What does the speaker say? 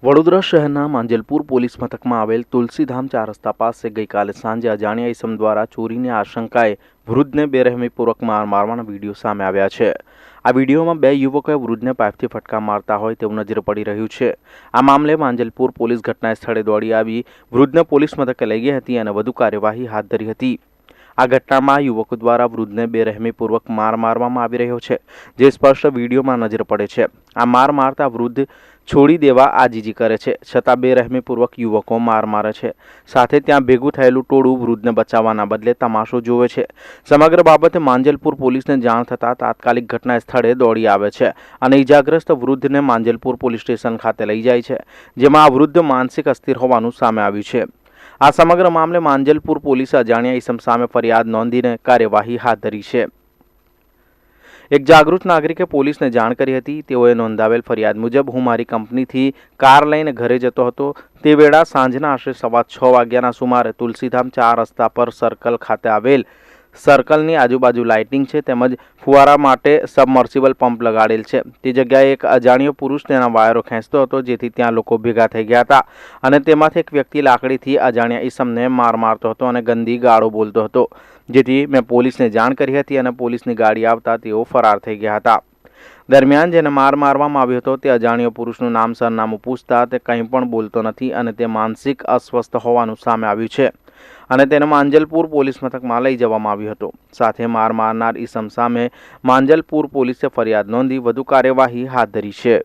વડોદરા શહેરના માંજલપુર પોલીસ મથકમાં આવેલ તુલસીધામ 4 રસ્તા પાસે ગઈકાલે સાંજે અજાણ્યા ઇસમ દ્વારા ચોરીની આશંકાએ વૃદ્ધને બેરહેમીપૂર્વક માર મારવાના વિડીયો સામે આવ્યા છે। આ વિડીયોમાં બે યુવકોએ વૃદ્ધને પાઇપથી ફટકા મારતા હોય તેવું નજરે પડી રહ્યું છે। આ મામલે માંજલપુર પોલીસ ઘટના સ્થળે દોડી આવી વૃદ્ધને પોલીસ મથકે લઈ ગઈ હતી અને વધુ કાર્યવાહી હાથ ધરી હતી। આ ઘટનામાં યુવકો દ્વારા વૃદ્ધને બેરહેમીપૂર્વક માર મારવામાં આવી રહ્યો છે, જે સ્પષ્ટ વિડીયોમાં નજરે પડે છે। આ માર મારતા વૃદ્ધ છોડી દેવા આજીજી કરે છે, છતાં બેરહેમીપૂર્વક યુવકો માર મારે છે। સાથે ત્યાં ભેગું થયેલું ટોળું વૃદ્ધને બચાવવાના બદલે તમાશો જોવે છે। સમગ્ર બાબતે માંજલપુર પોલીસને જાણ થતાં તાત્કાલિક ઘટના સ્થળે દોડી આવે છે અને ઇજાગ્રસ્ત વૃદ્ધને માંજલપુર પોલીસ સ્ટેશન ખાતે લઈ જાય છે, જેમાં આ વૃદ્ધ માનસિક અસ્થિર હોવાનું સામે આવ્યું છે। આ સમગ્ર મામલે માંજલપુર પોલીસે અજાણ્યા ઇસમ સામે ફરિયાદ નોંધીને કાર્યવાહી હાથ ધરી છે। એક જાગૃત નાગરિકે પોલીસને જાણ કરી હતી। તેઓએ નોંધાવેલ ફરિયાદ મુજબ હું મારી કંપનીથી કાર લઈને ઘરે જતો હતો। તે વેળા સાંજના આશરે 6:15 વાગ્યાના સુમારે તુલસીધામ 4 રસ્તા પર સર્કલ ખાતે આવેલ સર્કલની આજુબાજુ લાઇટિંગ છે તેમજ ફુવારા માટે સબમર્સિબલ પંપ લગાડેલ છે। તે જગ્યાએ એક અજાણ્યો પુરુષ તેના વાયરો ખેંચતો હતો, જેથી ત્યાં લોકો ભેગા થઈ ગયા હતા અને તેમાંથી એક વ્યક્તિ લાકડીથી અજાણ્યા ઈસમને માર મારતો હતો અને ગંદી ગાળો બોલતો હતો, જેથી મેં પોલીસને જાણ કરી હતી અને પોલીસની ગાડી આવતા તેઓ ફરાર થઈ ગયા હતા। દરમિયાન જેને માર મારવામાં આવ્યો હતો તે અજાણ્યો પુરુષનું નામ સરનામું પૂછતા તે કંઈ પણ બોલતો નથી અને તે માનસિક અસ્વસ્થ હોવાનું સામે આવ્યું છે અને તેને માંજલપુર પોલીસ મથકમાં લઈ જવામાં આવ્યો હતો। સાથે માર મારનાર ઈસમ સામે માંજલપુર પોલીસે ફરિયાદ નોંધી વધુ કાર્યવાહી હાથ ધરી છે।